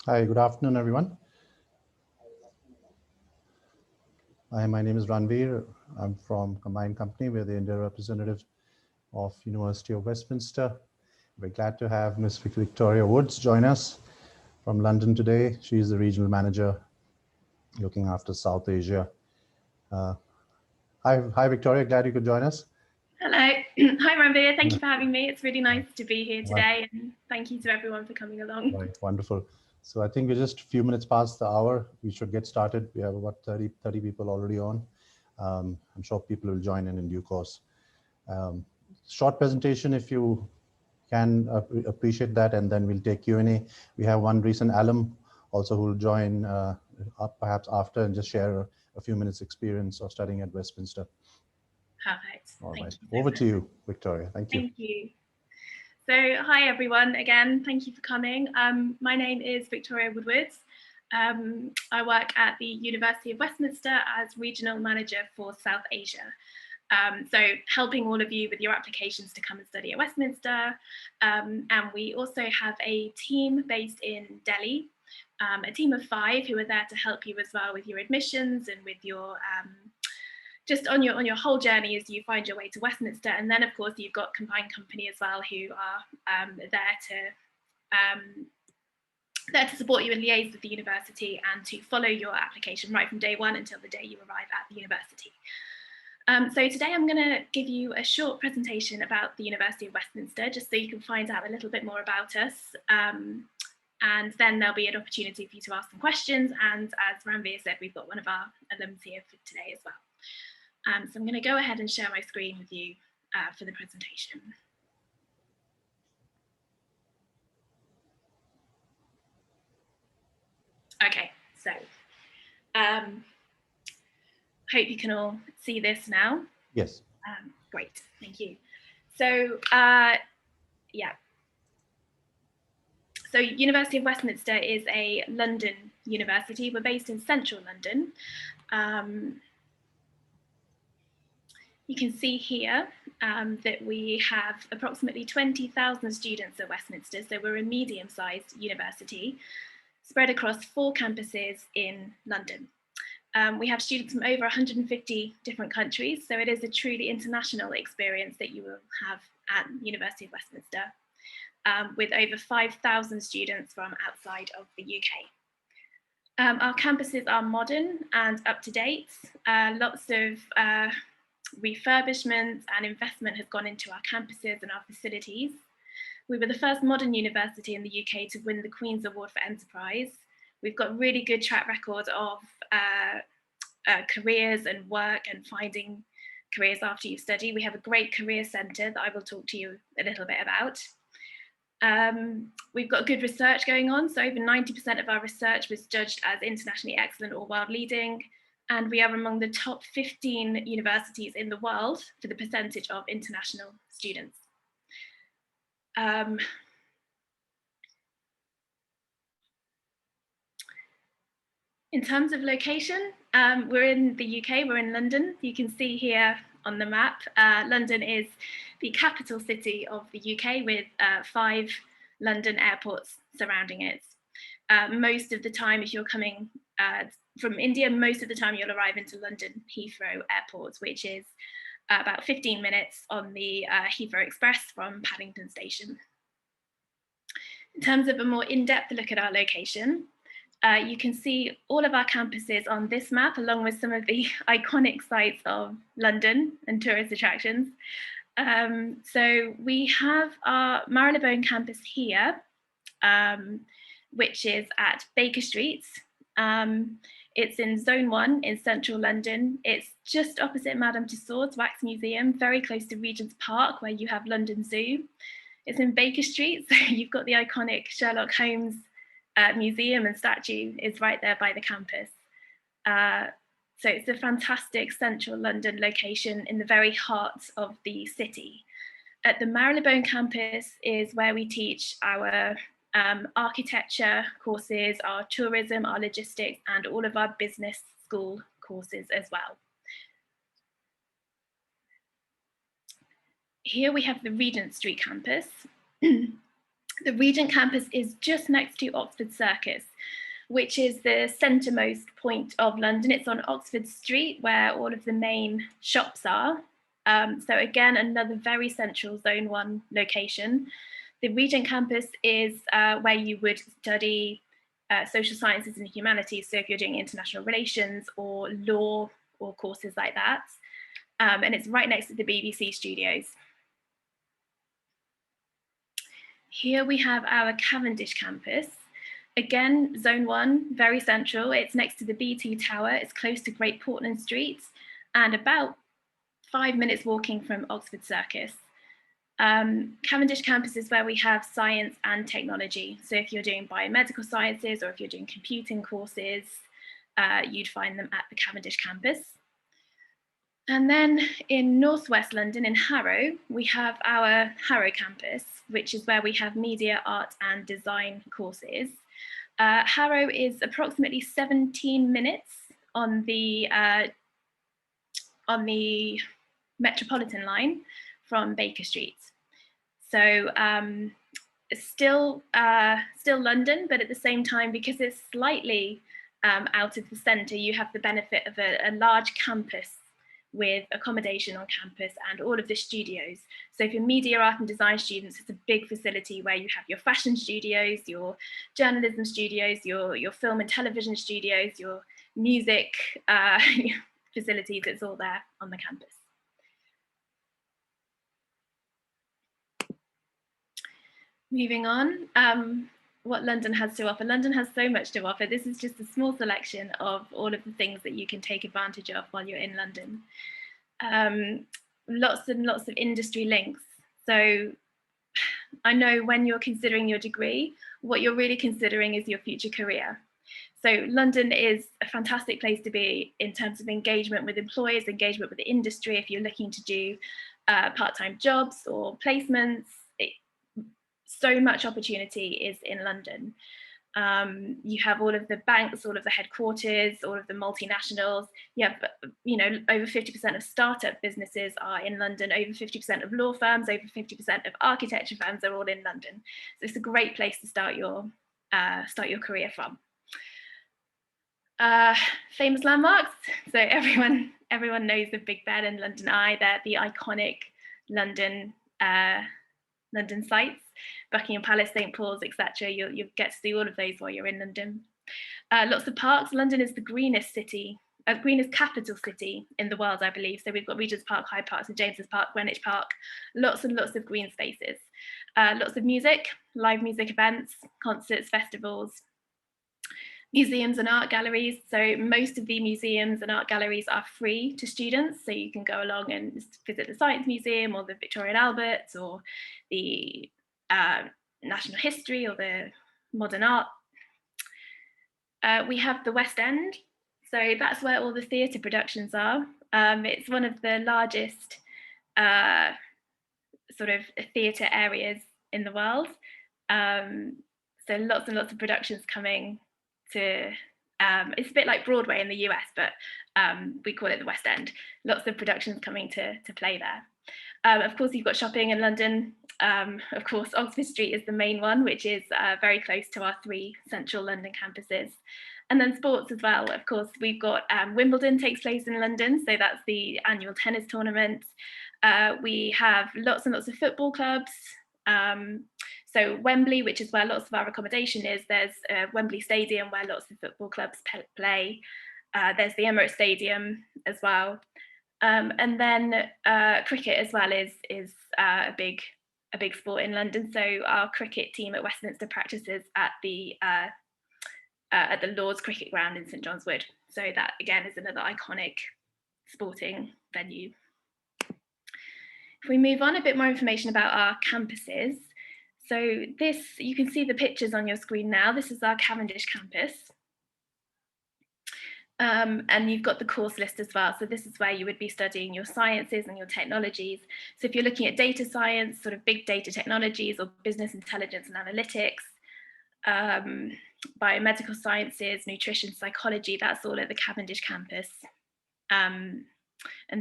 Hi, good afternoon, everyone. Hi, my name is Ranveer. I'm from Combined Company. We're the India representative of University of Westminster. We're glad to have Ms. Victoria Woods join us from London today. She's the regional manager looking after South Asia. Hi, Victoria. Glad you could join us. Hello. Hi, Ranveer. Thank you for having me. It's really nice to be here today, and thank you to everyone for coming along. Right, wonderful. So I think we're just a few minutes past the hour. We should get started. We have about 30 people already on. I'm sure people will join in due course. Short presentation, if you can appreciate that, and then we'll take Q&A. We have one recent alum also who will join up perhaps after and just share a few minutes experience of studying at Westminster. Perfect. All right, over to you, Victoria. Thank you. Thank you. So hi, everyone. Again, thank you for coming. My name is Victoria Woodwards. I work at the University of Westminster as Regional Manager for South Asia. So helping all of you with your applications to come and study at Westminster. And we also have a team based in Delhi, a team of 5 who are there to help you as well with your admissions and with your just on your whole journey as you find your way to Westminster. And then, of course, you've got Combined Company as well, who are there to support you and liaise with the university and to follow your application right from day 1 until the day you arrive at the university. So today I'm going to give you a short presentation about the University of Westminster, just so you can find out a little bit more about us. And then there'll be an opportunity for you to ask some questions. And as Ranveer said, we've got one of our alums here for today as well. So I'm going to go ahead and share my screen with you for the presentation. Okay, so hope you can all see this now. Yes. Great, thank you. So yeah. So University of Westminster is a London university. We're based in central London. You can see here that we have approximately 20,000 students at Westminster, so we're a medium-sized university spread across 4 campuses in London. We have students from over 150 different countries, so it is a truly international experience that you will have at University of Westminster, with over 5,000 students from outside of the UK. Our campuses are modern and up to date. Lots of refurbishments and investment has gone into our campuses and our facilities. We were the first modern university in the UK to win the Queen's Award for Enterprise. We've got really good track record of careers and work and finding careers after you study. We have a great career centre that I will talk to you a little bit about. We've got good research going on, so over 90% of our research was judged as internationally excellent or world leading. And we are among the top 15 universities in the world for the percentage of international students. In terms of location, we're in the UK, we're in London. You can see here on the map, London is the capital city of the UK with 5 London airports surrounding it. Most of the time, if you're coming from India, most of the time you'll arrive into London Heathrow Airport, which is about 15 minutes on the Heathrow Express from Paddington Station. In terms of a more in-depth look at our location, you can see all of our campuses on this map, along with some of the iconic sites of London and tourist attractions. So we have our Marylebone campus here, which is at Baker Street. It's in Zone 1 in central London. It's just opposite Madame Tussauds Wax Museum, very close to Regent's Park, where you have London Zoo. It's in Baker Street, so you've got the iconic Sherlock Holmes museum and statue is right there by the campus. So it's a fantastic central London location in the very heart of the city. At the Marylebone campus is where we teach our architecture courses, our tourism, our logistics, and all of our business school courses as well. Here we have the Regent Street campus. The Regent campus is just next to Oxford Circus, which is the centremost point of London. It's on Oxford Street, where all of the main shops are. So again, another very central Zone 1 location. The Regent campus is where you would study social sciences and humanities. So if you're doing international relations or law or courses like that. And it's right next to the BBC studios. Here we have our Cavendish campus. Again, Zone 1, very central. It's next to the BT Tower. It's close to Great Portland Street and about 5 minutes walking from Oxford Circus. Cavendish campus is where we have science and technology. So if you're doing biomedical sciences or if you're doing computing courses, you'd find them at the Cavendish campus. And then in Northwest London, in Harrow, we have our Harrow campus, which is where we have media, art and design courses. Harrow is approximately 17 minutes on the Metropolitan line from Baker Street. So still London, but at the same time, because it's slightly out of the centre, you have the benefit of a large campus with accommodation on campus and all of the studios. So for media, art and design students, it's a big facility where you have your fashion studios, your journalism studios, your film and television studios, your music facilities. It's all there on the campus. Moving on, what London has to offer. London has so much to offer. This is just a small selection of all of the things that you can take advantage of while you're in London. Lots and lots of industry links. So I know when you're considering your degree, what you're really considering is your future career. So London is a fantastic place to be in terms of engagement with employers, engagement with the industry. If you're looking to do part-time jobs or placements, so much opportunity is in London. You have all of the banks, all of the headquarters, all of the multinationals. You have, over 50% of startup businesses are in London. Over 50% of law firms, over 50% of architecture firms are all in London. So it's a great place to start your career from. Famous landmarks. So everyone knows the Big Ben and London Eye. They're the iconic London sites. Buckingham Palace, St. Paul's, etc. You'll get to see all of those while you're in London. Lots of parks. London is the greenest capital city in the world, I believe. So we've got Regent's Park, Hyde Park, St James's Park, Greenwich Park. Lots and lots of green spaces. Lots of music, live music events, concerts, festivals. Museums and art galleries. So most of the museums and art galleries are free to students. So you can go along and visit the Science Museum or the Victoria and Albert or the National History or the Modern Art. We have the West End. So that's where all the theatre productions are. It's one of the largest sort of theatre areas in the world. So lots and lots of productions coming to, it's a bit like Broadway in the US, but we call it the West End. Lots of productions coming to play there. Of course, you've got shopping in London. Of course, Oxford Street is the main one, which is very close to our 3 central London campuses. And then sports as well. Of course, we've got Wimbledon takes place in London, so that's the annual tennis tournament. We have lots and lots of football clubs. So Wembley, which is where lots of our accommodation is, there's Wembley Stadium where lots of football clubs play. There's the Emirates Stadium as well. And then cricket as well is a big sport in London. So our cricket team at Westminster practices at the Lord's Cricket Ground in St John's Wood. So that again is another iconic sporting venue. If we move on, a bit more information about our campuses. So this, you can see the pictures on your screen now. This is our Cavendish campus. And you've got the course list as well. So this is where you would be studying your sciences and your technologies. So if you're looking at data science, sort of big data technologies or business intelligence and analytics, biomedical sciences, nutrition, psychology, that's all at the Cavendish campus. And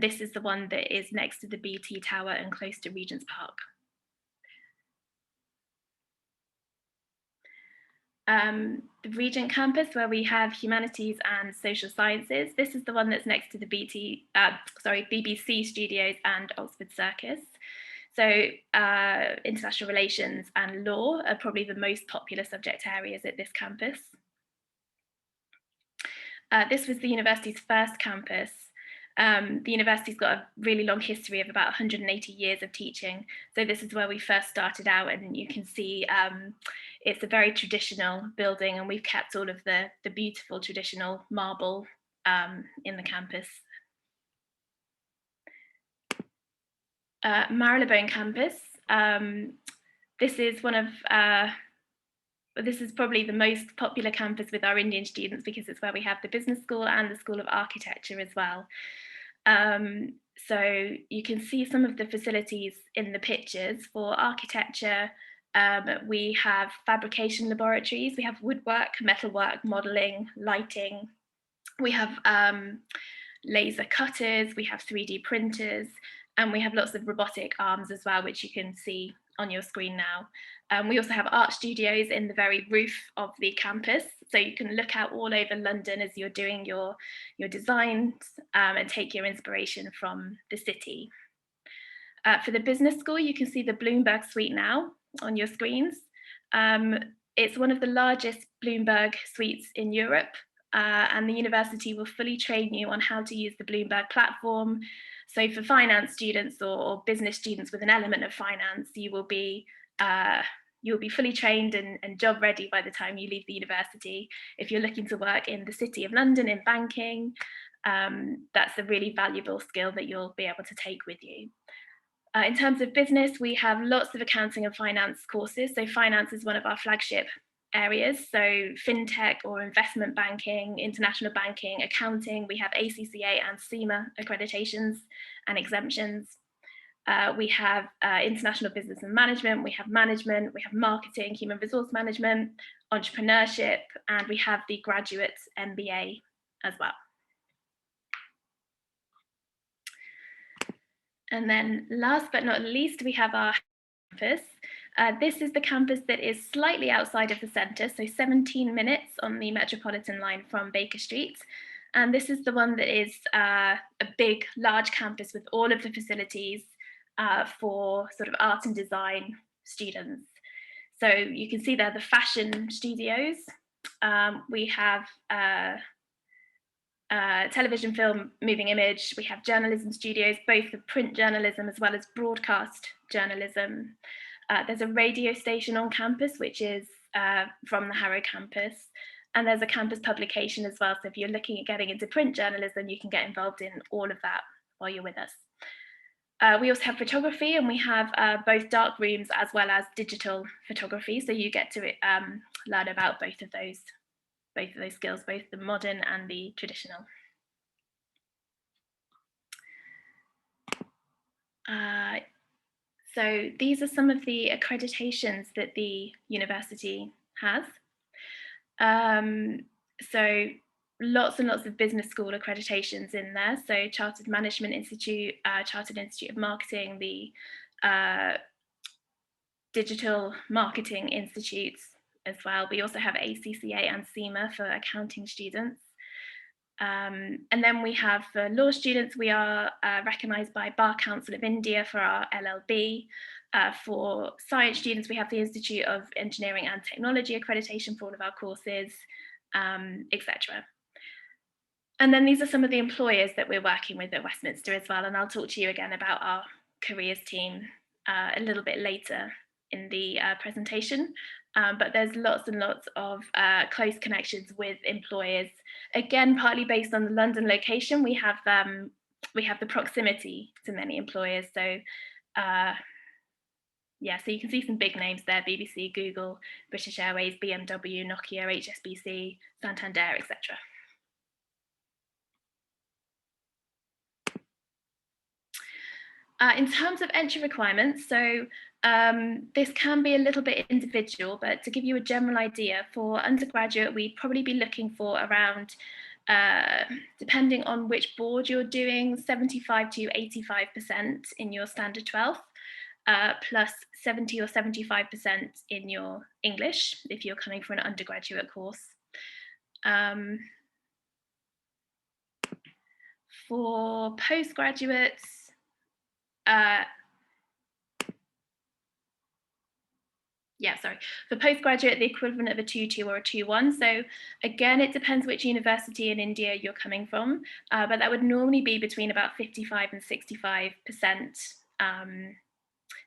this is the one that is next to the BT Tower and close to Regent's Park. The Regent campus, where we have humanities and social sciences. This is the one that's next to the BBC studios and Oxford Circus. So international relations and law are probably the most popular subject areas at this campus. This was the university's first campus. The university's got a really long history of about 180 years of teaching. So this is where we first started out, and you can see it's a very traditional building, and we've kept all of the beautiful traditional marble in the campus. Marylebone campus. This is one of this is probably the most popular campus with our Indian students because it's where we have the business school and the School of Architecture as well. So you can see some of the facilities in the pictures. For architecture, we have fabrication laboratories, we have woodwork, metalwork, modelling, lighting. We have laser cutters, we have 3D printers, and we have lots of robotic arms as well, which you can see on your screen now. We also have art studios in the very roof of the campus, so you can look out all over London as you're doing your designs and take your inspiration from the city. For the business school, you can see the Bloomberg Suite now on your screens. It's one of the largest Bloomberg suites in Europe, and the university will fully train you on how to use the Bloomberg platform. So for finance students or business students with an element of finance, you'll be fully trained and job ready by the time you leave the university. If you're looking to work in the City of London in banking, that's a really valuable skill that you'll be able to take with you. In terms of business, we have lots of accounting and finance courses. So finance is one of our flagship areas. So fintech or investment banking, international banking, accounting, we have ACCA and CIMA accreditations and exemptions. We have international business and management, we have marketing, human resource management, entrepreneurship, and we have the graduate MBA as well. And then last but not least, we have our campus. This is the campus that is slightly outside of the centre, so 17 minutes on the Metropolitan line from Baker Street. And this is the one that is a big, large campus with all of the facilities for sort of art and design students. So you can see there the fashion studios. We have television, film, moving image. We have journalism studios, both for print journalism as well as broadcast journalism. There's a radio station on campus, which is from the Harrow campus. And there's a campus publication as well. So if you're looking at getting into print journalism, you can get involved in all of that while you're with us. We also have photography, and we have both dark rooms as well as digital photography. So you get to learn about both of those skills, both the modern and the traditional. So these are some of the accreditations that the university has. So lots and lots of business school accreditations in there. So Chartered Management Institute, Chartered Institute of Marketing, the Digital Marketing Institutes as well. We also have ACCA and CIMA for accounting students. And then we have for law students, we are recognised by Bar Council of India for our LLB. For science students, we have the Institute of Engineering and Technology accreditation for all of our courses, etc. And then these are some of the employers that we're working with at Westminster as well. And I'll talk to you again about our careers team a little bit later in the presentation. But there's lots and lots of close connections with employers. Again, partly based on the London location, we have the proximity to many employers. So yeah, so you can see some big names there: BBC, Google, British Airways, BMW, Nokia, HSBC, Santander, etc. In terms of entry requirements, so this can be a little bit individual, but to give you a general idea, for undergraduate, we'd probably be looking for around, depending on which board you're doing, 75 to 85% in your standard 12th, plus 70 or 75% in your English, if you're coming for an undergraduate course. For postgraduates, for postgraduate, the equivalent of a 2-2 or a 2-1. So again, it depends which university in India you're coming from, but that would normally be between about 55 and 65%,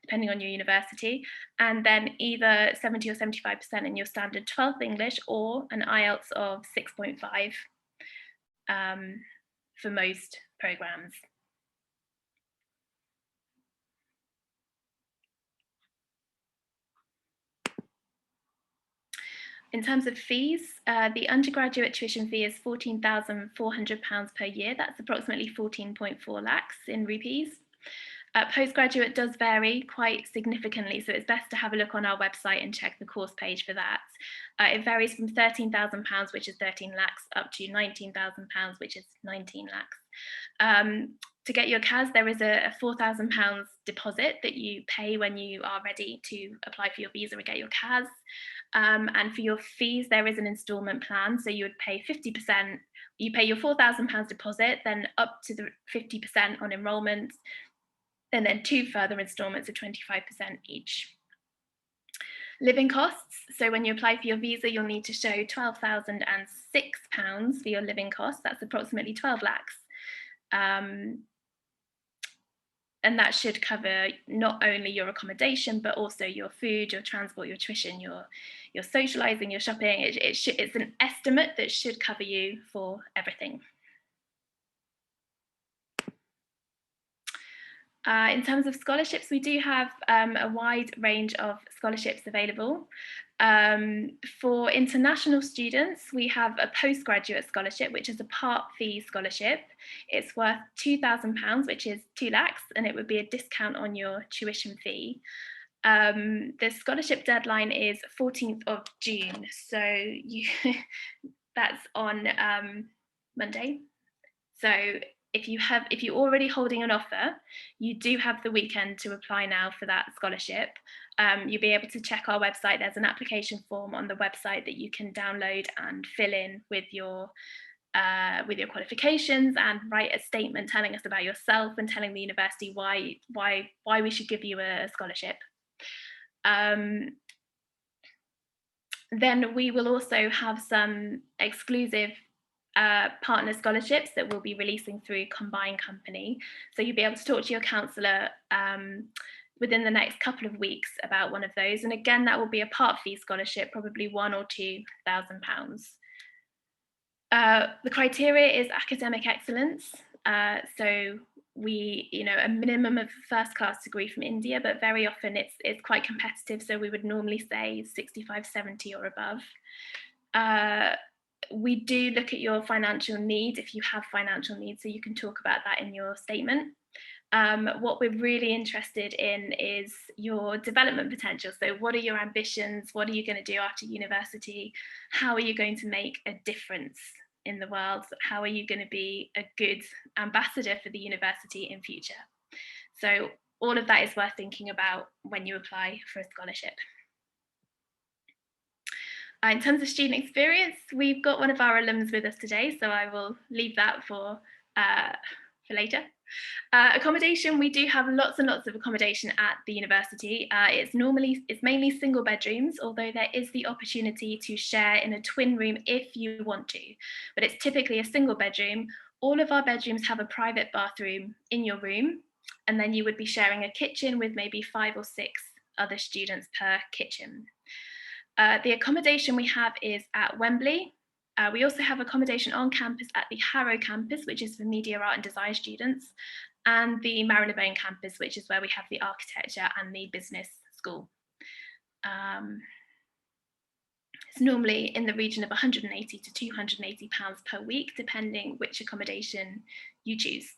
depending on your university. And then either 70 or 75% in your standard 12th English, or an IELTS of 6.5 for most programs. In terms of fees, the undergraduate tuition fee is £14,400 per year. That's approximately 14.4 lakhs in rupees. Postgraduate does vary quite significantly, so it's best to have a look on our website and check the course page for that. It varies from £13,000, which is 13 lakhs, up to £19,000, which is 19 lakhs. To get your CAS, there is a £4,000 deposit that you pay when you are ready to apply for your visa and get your CAS. And for your fees, there is an instalment plan. So you would pay 50%, you pay your £4,000 deposit, then up to the 50% on enrolment, and then 2 further instalments of 25% each. Living costs. So when you apply for your visa, you'll need to show £12,006 for your living costs. That's approximately 12 lakhs. And that should cover not only your accommodation, but also your food, your transport, your tuition, your socializing, your shopping. It's an estimate that should cover you for everything. In terms of scholarships, we do have a wide range of scholarships available. For international students, we have a postgraduate scholarship, which is a part fee scholarship. It's worth £2,000, which is 2 lakhs, and it would be a discount on your tuition fee. The scholarship deadline is 14th of June, so that's on Monday. So if you're already holding an offer, you do have the weekend to apply now for that scholarship. You'll be able to check our website. There's an application form on the website that you can download and fill in with your qualifications, and write a statement telling us about yourself and telling the university why we should give you a scholarship. Then we will also have some exclusive partner scholarships that we'll be releasing through Combine Company. So you'll be able to talk to your counsellor within the next couple of weeks about one of those. And again, that will be a part fee scholarship, probably £1,000 or £2,000. The criteria is academic excellence. So we, a minimum of first class degree from India, but very often it's quite competitive. So we would normally say 65, 70 or above. We do look at your financial need, if you have financial needs, so you can talk about that in your statement. What we're really interested in is your development potential. So what are your ambitions? What are you going to do after university? How are you going to make a difference in the world, how are you going to be a good ambassador for the university in future? So all of that is worth thinking about when you apply for a scholarship. In terms of student experience, we've got one of our alums with us today, so I will leave that for later. Accommodation, we do have lots and lots of accommodation at the university. It's mainly single bedrooms, although there is the opportunity to share in a twin room if you want to, but it's typically a single bedroom. All of our bedrooms have a private bathroom in your room, and then you would be sharing a kitchen with maybe 5 or 6 other students per kitchen. The accommodation we have is at Wembley. We also have accommodation on campus at the Harrow campus, which is for media, art and design students, and the Marylebone campus, which is where we have the architecture and the business school. It's normally in the region of 180 to 280 pounds per week, depending which accommodation you choose.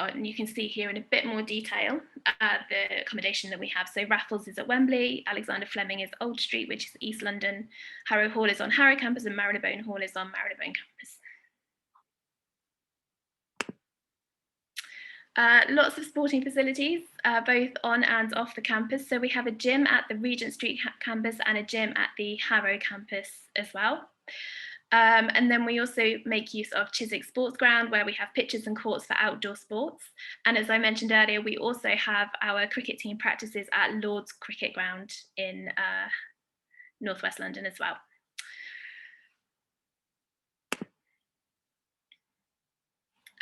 And you can see here in a bit more detail the accommodation that we have. So Raffles is at Wembley, Alexander Fleming is Old Street, which is East London, Harrow Hall is on Harrow campus, and Marylebone Hall is on Marylebone campus. Lots of sporting facilities, both on and off the campus. So we have a gym at the Regent Street campus and a gym at the Harrow campus as well. And then we also make use of Chiswick Sports Ground, where we have pitches and courts for outdoor sports. And as I mentioned earlier, we also have our cricket team practices at Lord's Cricket Ground in Northwest London as well.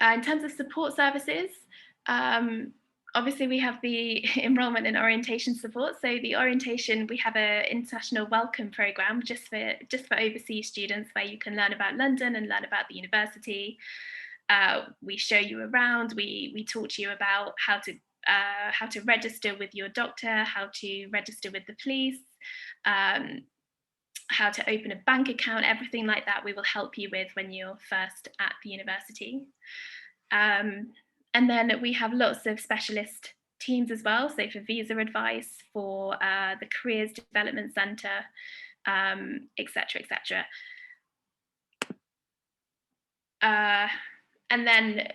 In terms of support services, obviously we have the enrolment and orientation support. So the orientation, we have an international welcome program just for overseas students, where you can learn about London and learn about the university. We show you around, we talk to you about how to register with your doctor, how to register with the police, how to open a bank account, everything like that we will help you with when you're first at the university. And then we have lots of specialist teams as well. So for visa advice, for the Careers Development Centre, etc., etc. And then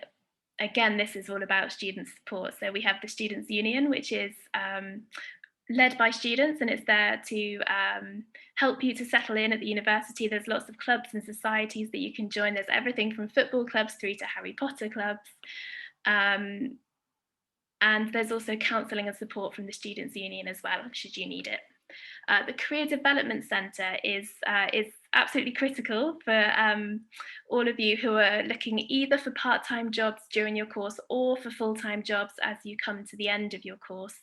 again, this is all about student support. So we have the Students' Union, which is led by students, and it's there to help you to settle in at the university. There's lots of clubs and societies that you can join. There's everything from football clubs through to Harry Potter clubs. And there's also counselling and support from the Students' Union as well, should you need it. The Career Development Centre is absolutely critical for all of you who are looking either for part-time jobs during your course or for full-time jobs as you come to the end of your course.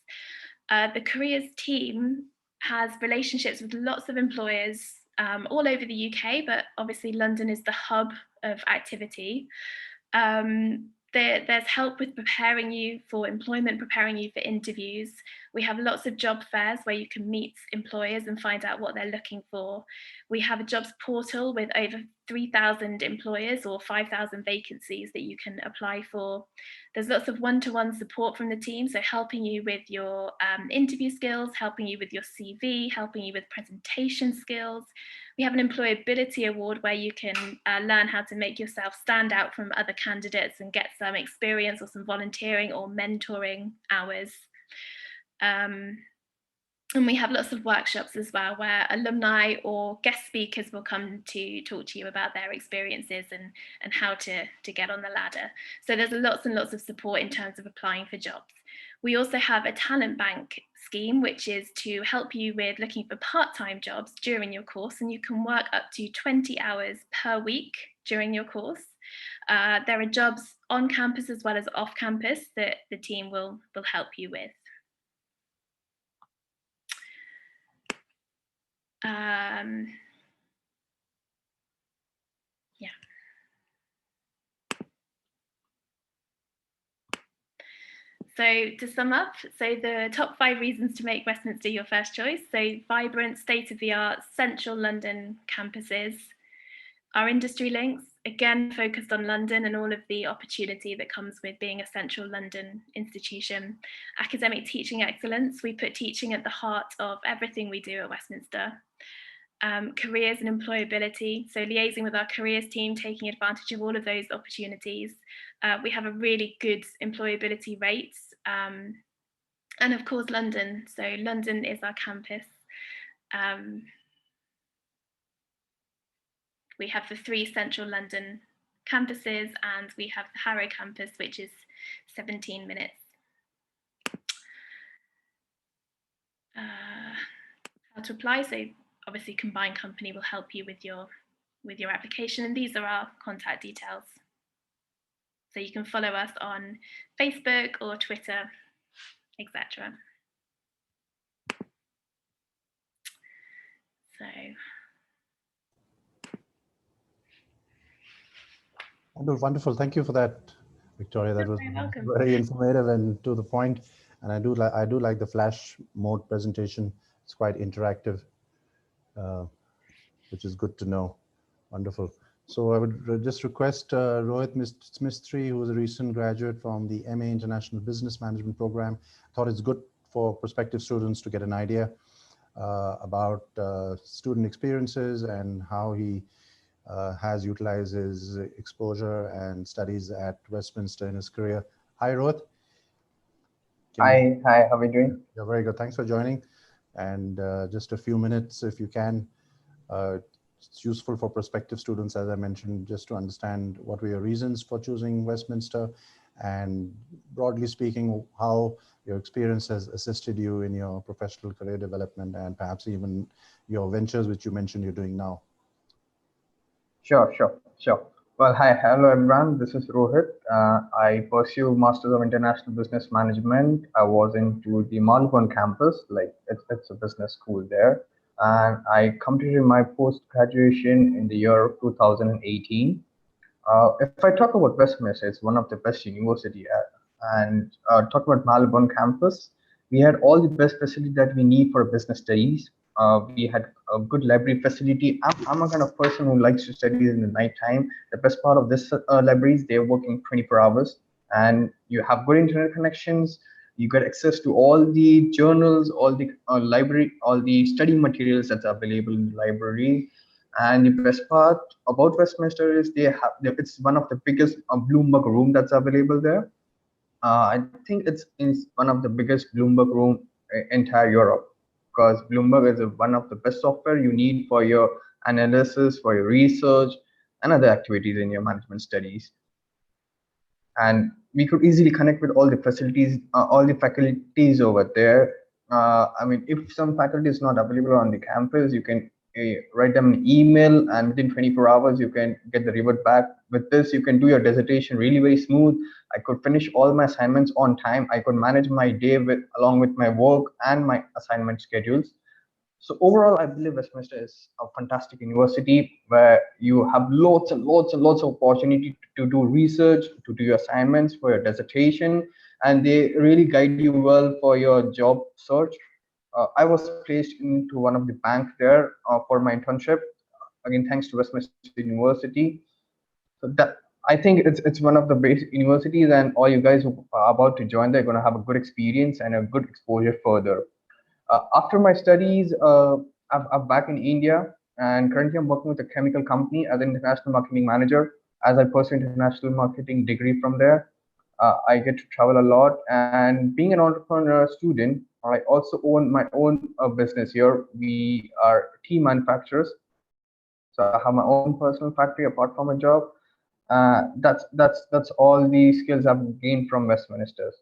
The careers team has relationships with lots of employers all over the UK, but obviously London is the hub of activity. There's help with preparing you for employment, preparing you for interviews. We have lots of job fairs where you can meet employers and find out what they're looking for. We have a jobs portal with over 3,000 employers or 5,000 vacancies that you can apply for. There's lots of one-to-one support from the team, so helping you with your interview skills, helping you with your CV, helping you with presentation skills. We have an employability award where you can learn how to make yourself stand out from other candidates and get some experience or some volunteering or mentoring hours. And we have lots of workshops as well, where alumni or guest speakers will come to talk to you about their experiences and how to get on the ladder. So there's lots and lots of support in terms of applying for jobs. We also have a talent bank scheme, which is to help you with looking for part-time jobs during your course, and you can work up to 20 hours per week during your course. There are jobs on campus as well as off campus that the team will help you with. Yeah. So to sum up, so the top 5 reasons to make Westminster your first choice. So vibrant, state-of-the-art, central London campuses, Our industry links, again, focused on London and all of the opportunity that comes with being a central London institution. Academic teaching excellence, we put teaching at the heart of everything we do at Westminster. Careers and employability, so liaising with our careers team, taking advantage of all of those opportunities. We have a really good employability rates. And of course, London. So London is our campus. We have the 3 central London campuses, and we have the Harrow campus, which is 17 minutes. How to apply? So obviously, Combined Company will help you with your application, and these are our contact details. So you can follow us on Facebook or Twitter, etc. So. Wonderful. Thank you for that, Victoria. That was very informative and to the point. And I do like the flash mode presentation. It's quite interactive, which is good to know. Wonderful. So I would just request Rohit Mistry, who is a recent graduate from the MA International Business Management Program. Thought it's good for prospective students to get an idea about student experiences and how he has utilized his exposure and studies at Westminster in his career. Hi, Rohit. Hi, how are you doing? You're very good. Thanks for joining. And just a few minutes, if you can. It's useful for prospective students, as I mentioned, just to understand what were your reasons for choosing Westminster, and broadly speaking, how your experience has assisted you in your professional career development and perhaps even your ventures, which you mentioned you're doing now. Sure. Well, hi, hello everyone. This is Rohit. I pursue Masters of International Business Management. I was into the Malvern campus, like it's a business school there. And I completed my post-graduation in the year of 2018. If I talk about Westminster, it's one of the best university. And talk about Malvern campus, we had all the best facilities that we need for business studies. We had a good library facility. I'm a kind of person who likes to study in the night time. The best part of this library is they're working 24 hours, and you have good internet connections. You get access to all the journals, all the library, all the study materials that's available in the library. And the best part about Westminster is it's one of the biggest Bloomberg room that's available there. I think it's one of the biggest Bloomberg room in entire Europe, because Bloomberg is one of the best software you need for your analysis, for your research, and other activities in your management studies. And we could easily connect with all the facilities, all the faculties over there. I mean, if some faculty is not available on the campus, you can write them an email, and within 24 hours, you can get the revert back. With this, you can do your dissertation really very smooth. I could finish all my assignments on time. I could manage my day along with my work and my assignment schedules. So overall, I believe Westminster is a fantastic university where you have lots and lots of opportunity to do research, to do your assignments for your dissertation, and they really guide you well for your job search. I was placed into one of the banks there for my internship. Again, thanks to Westminster University. So that, I think it's one of the best universities, and all you guys who are about to join, they're going to have a good experience and a good exposure further. After my studies, I'm back in India, and currently I'm working with a chemical company as an international marketing manager. As I pursue international marketing degree from there, I get to travel a lot. And being an entrepreneur student, I also own my own business here. We are tea manufacturers, so I have my own personal factory apart from a job. That's all the skills I've gained from Westminster.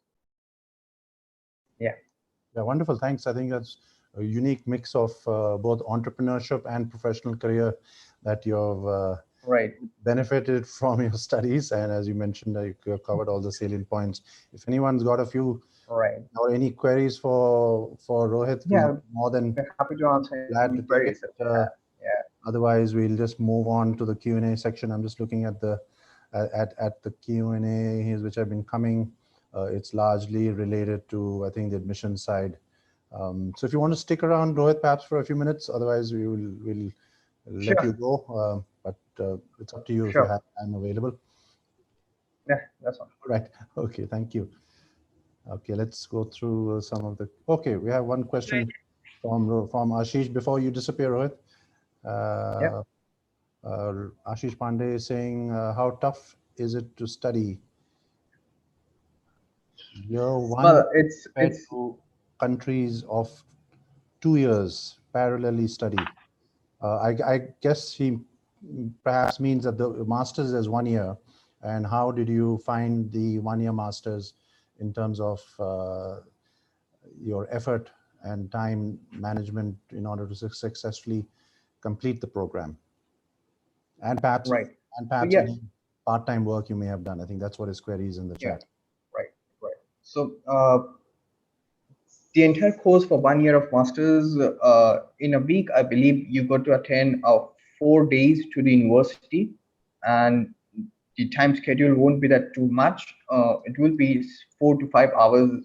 Yeah. Yeah, wonderful. Thanks. I think that's a unique mix of both entrepreneurship and professional career that you've benefited from your studies. And as you mentioned, you covered all the salient points. If anyone's got a few or any queries for Rohit, more than happy to answer glad to queries. Otherwise, we'll just move on to the Q&A section. I'm just looking at the Q&A which have been coming. It's largely related to, I think, the admission side. So if you want to stick around, Rohit, perhaps for a few minutes, otherwise we'll let you go. but it's up to you if Sure. you have time available. Yeah, that's all. Right. Okay. Thank you. Okay, let's go through some of the. Okay, we have one question from Ashish. Before you disappear, Rohit. Yeah. Ashish Pandey is saying, how tough is it to study year one Well, compared it's to countries of 2 years parallelly study? I guess he perhaps means that the master's is 1 year. And how did you find the 1 year master's in terms of your effort and time management in order to successfully complete the program? And perhaps right. So yeah, any part-time work you may have done. I think that's what his query is in the yeah, chat. right, right. So the entire course for 1 year of masters, in a week, I believe you got to attend 4 days to the university, and the time schedule won't be that too much. It will be 4 to 5 hours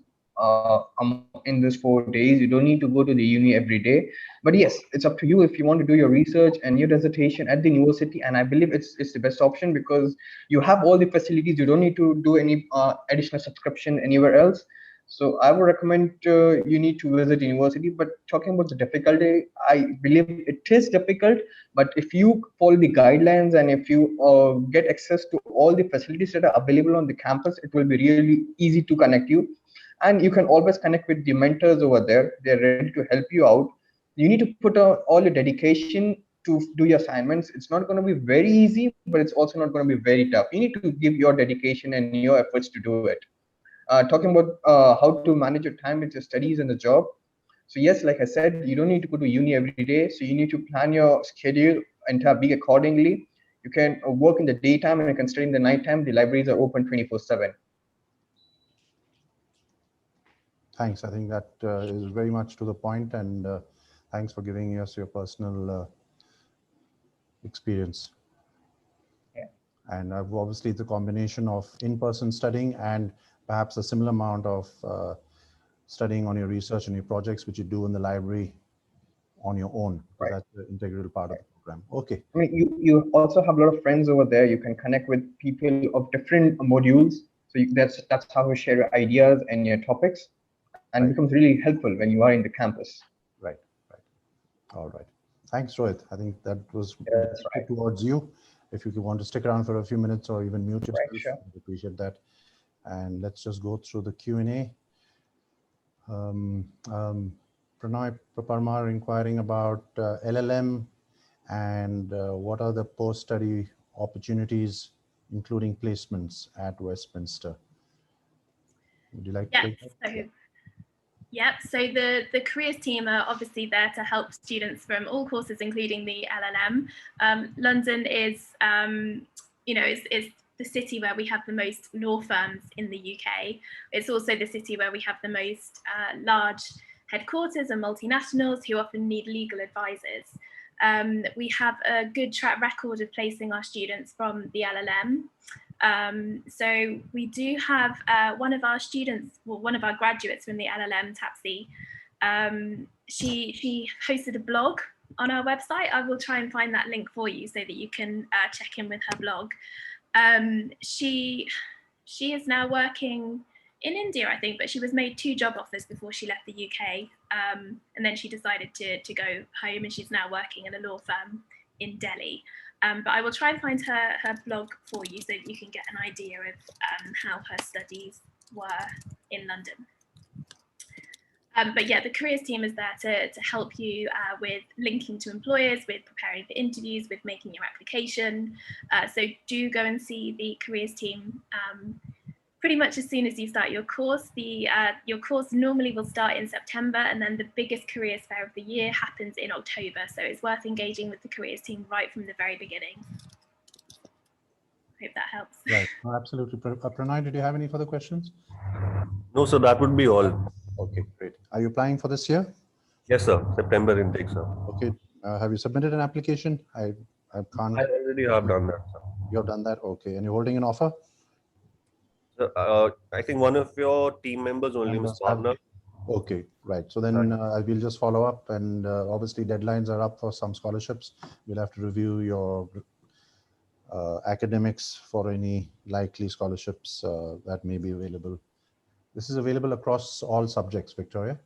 in this 4 days. You don't need to go to the uni every day. But yes, it's up to you if you want to do your research and your dissertation at the university. And I believe it's the best option because you have all the facilities. You don't need to do any additional subscription anywhere else. So I would recommend you need to visit university. But talking about the difficulty, I believe it is difficult. But if you follow the guidelines and if you get access to all the facilities that are available on the campus, it will be really easy to connect you. And you can always connect with the mentors over there. They're ready to help you out. You need to put all your dedication to do your assignments. It's not going to be very easy, but it's also not going to be very tough. You need to give your dedication and your efforts to do it. Talking about how to manage your time with your studies and the job. So yes, like I said, you don't need to go to uni every day. So you need to plan your schedule entire week accordingly. You can work in the daytime and you can study in the nighttime. The libraries are open 24/7. Thanks. I think that is very much to the point, and thanks for giving us your personal experience. Yeah. And obviously it's a combination of in-person studying and perhaps a similar amount of studying on your research and your projects, which you do in the library on your own. So Right. that's the integral part of the program. Okay. I mean, you also have a lot of friends over there. You can connect with people of different modules. So that's how you share your ideas and your topics, and Right. becomes really helpful when you are in the campus. Right. Right. All right. Thanks, Rohit. I think that was That's right. towards you. If you want to stick around for a few minutes or even mute yourself, Right, sure. I'd appreciate that. And let's just go through the Q&A. Pranay Parmar inquiring about LLM and what are the post-study opportunities, including placements at Westminster. Would you like to take that? So the careers team are obviously there to help students from all courses, including the LLM. London is, is the city where we have the most law firms in the UK. It's also the city where we have the most large headquarters and multinationals who often need legal advisors. We have a good track record of placing our students from the LLM. So we do have one of our students, well, one of our graduates from the LLM, Tapsi. She hosted a blog on our website. I will try and find that link for you so that you can check in with her blog. She is now working in India, I think, but she was made 2 job offers before she left the UK. And then she decided to go home, and she's now working in a law firm in Delhi. But I will try and find her blog for you so that you can get an idea of how her studies were in London. But yeah, the careers team is there to help you with linking to employers, with preparing for interviews, with making your application. So do go and see the careers team pretty much as soon as you start your course. Your course normally will start in September, and then the biggest careers fair of the year happens in October. So it's worth engaging with the careers team right from the very beginning. Hope that helps. Right. No, absolutely. Pranay, did you have any further questions? No, sir, that would be all. Okay, great. Are you applying for this year? Yes, sir. September intake, sir. Okay. Have you submitted an application? I can't. I already have done that, sir. You have done that? Okay. And you're holding an offer? I think one of your team members only, Ms. Bhavna. Okay, right. So then we'll just follow up, and obviously deadlines are up for some scholarships. We'll have to review your academics for any likely scholarships that may be available. This is available across all subjects, Victoria.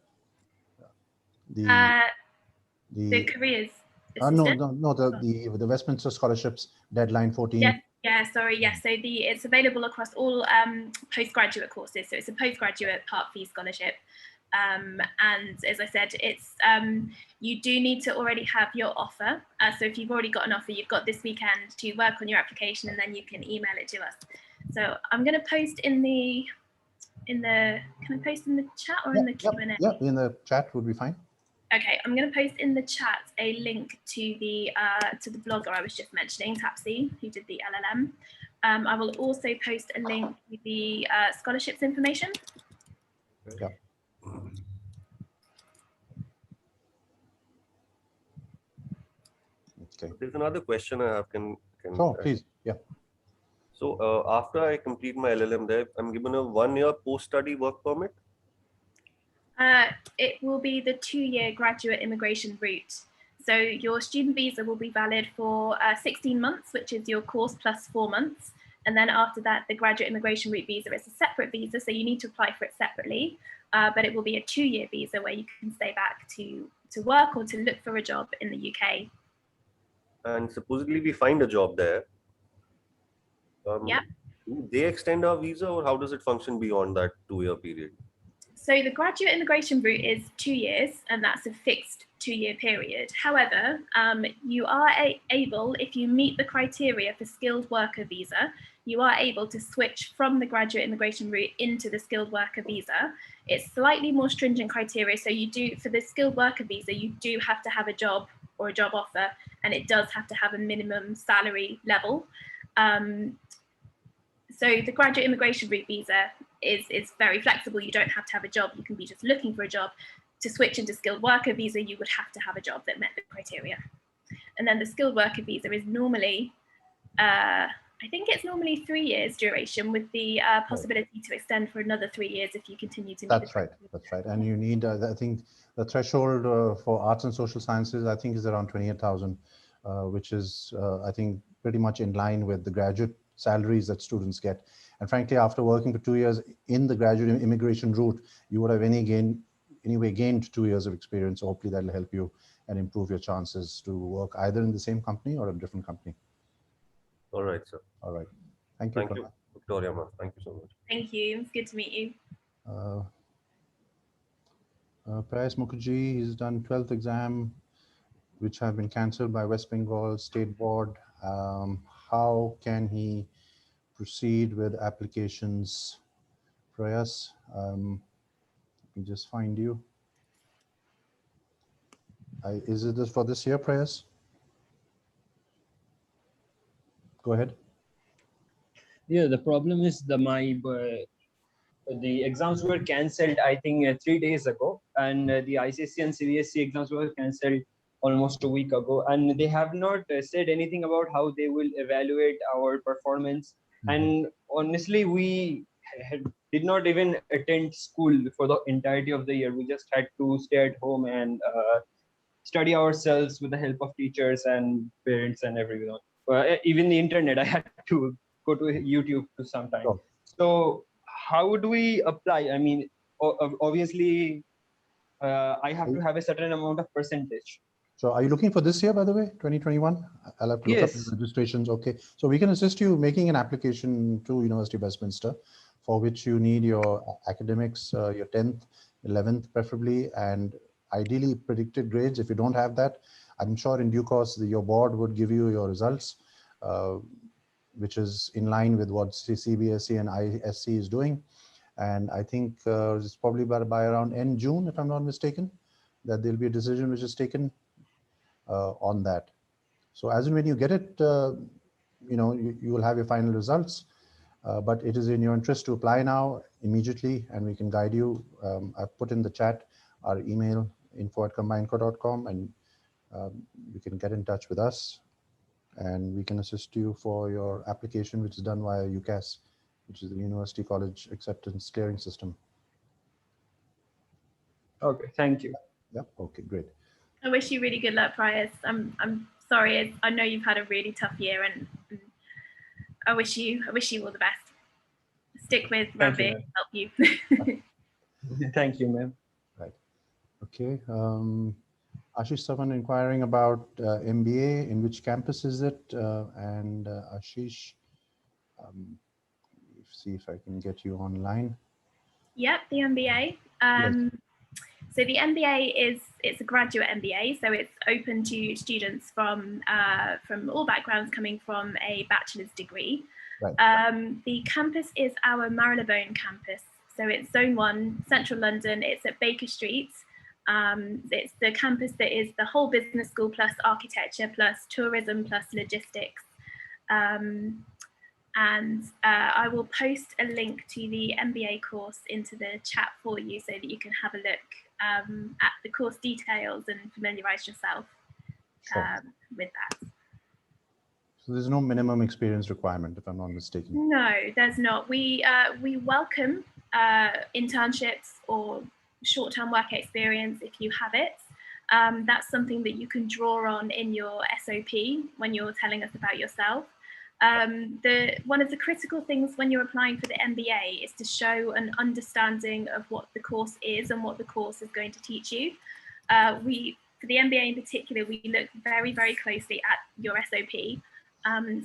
The careers no, assistant. the Westminster scholarships deadline 14. Yes, yeah, sorry, yes. So it's available across all postgraduate courses. So it's a postgraduate part fee scholarship. And as I said, it's you do need to already have your offer. So if you've already got an offer, you've got this weekend to work on your application, and then you can email it to us. So I'm going to post in the can I post in the chat or in the Q&A? Yeah, in the chat would be fine. Okay, I'm going to post in the chat a link to the blogger I was just mentioning, Tapsi, who did the LLM. I will also post a link to the scholarships information. Yeah. Okay. There's another question I have. Can sure, please. Yeah. So after I complete my LLM there, I'm given a 1-year post-study work permit? It will be the 2-year graduate immigration route. So your student visa will be valid for 16 months, which is your course plus 4 months. And then after that, the graduate immigration route visa is a separate visa, so you need to apply for it separately. But it will be a 2-year visa where you can stay back to work or to look for a job in the UK. And supposedly we find a job there. Yeah. Do they extend our visa, or how does it function beyond that 2-year period? So the graduate immigration route is 2 years, and that's a fixed 2-year period. However, you are able, if you meet the criteria for skilled worker visa, you are able to switch from the graduate immigration route into the skilled worker visa. It's slightly more stringent criteria. So you do, for the skilled worker visa, you do have to have a job or a job offer, and it does have to have a minimum salary level. So the graduate immigration route visa is very flexible. You don't have to have a job. You can be just looking for a job. To switch into skilled worker visa, you would have to have a job that met the criteria. And then the skilled worker visa is normally, I think it's normally 3 years duration, with the possibility to extend for another 3 years if you continue to meet That's right. That's right. And you need, I think the threshold for arts and social sciences, I think is around 28,000, which is, I think, pretty much in line with the graduate salaries that students get. And frankly, after working for 2 years in the graduate immigration route, you would have anyway gained 2 years of experience. So hopefully that'll help you and improve your chances to work either in the same company or a different company. All right, sir. All right. Thank you. Thank you, Victoria, ma'am. Thank you so much. Thank you. It's good to meet you. Prayas Mukherjee, he's done 12th exam, which have been cancelled by West Bengal State Board. How can he proceed with applications? Prayas, let me just find you. Is it this for this year, Prayas? Go ahead. Yeah, the problem is the exams were cancelled, I think 3 days ago, and the ICSE and CBSE exams were cancelled almost a week ago, and they have not said anything about how they will evaluate our performance. And honestly, we did not even attend school for the entirety of the year. We just had to stay at home and study ourselves with the help of teachers and parents and everyone. Even the internet, I had to go to YouTube to some time. Sure. So how would we apply? I mean, obviously, I have to have a certain amount of percentage. So are you looking for this year, by the way, 2021? I'll have to look up the registrations. Okay. So we can assist you making an application to University of Westminster, for which you need your academics, your 10th, 11th preferably, and ideally predicted grades. If you don't have that, I'm sure in due course, your board would give you your results, which is in line with what CBSE and ISC is doing. And I think it's probably by around end June, if I'm not mistaken, that there'll be a decision which is taken on that. So as and when you get it, you will have your final results, but it is in your interest to apply now immediately, and we can guide you. I've put in the chat our email, info@combinedco.com, and you can get in touch with us, and we can assist you for your application, which is done via UCAS, which is the University College Acceptance Clearing System. Okay, thank you. Yeah, okay, great. I wish you really good luck, Prayas. I'm sorry. I know you've had a really tough year, and I wish you all the best. Stick with Thank you, rugby, help you. Thank you, ma'am. Right. Okay. Ashish, someone inquiring about MBA. In which campus is it? And Ashish, see if I can get you online. Yep, the MBA. Yes. So the MBA it's a graduate MBA, so it's open to students from all backgrounds coming from a bachelor's degree. Right. The campus is our Marylebone campus, so it's Zone 1, Central London. It's at Baker Street. It's the campus that is the whole business school plus architecture plus tourism plus logistics. And I will post a link to the MBA course into the chat for you so that you can have a look at the course details and familiarise yourself with that. So there's no minimum experience requirement, if I'm not mistaken. No, there's not. We welcome internships or short-term work experience if you have it. That's something that you can draw on in your SOP when you're telling us about yourself. One of the critical things when you're applying for the MBA is to show an understanding of what the course is and what the course is going to teach you. For the MBA in particular, we look very, very closely at your SOP.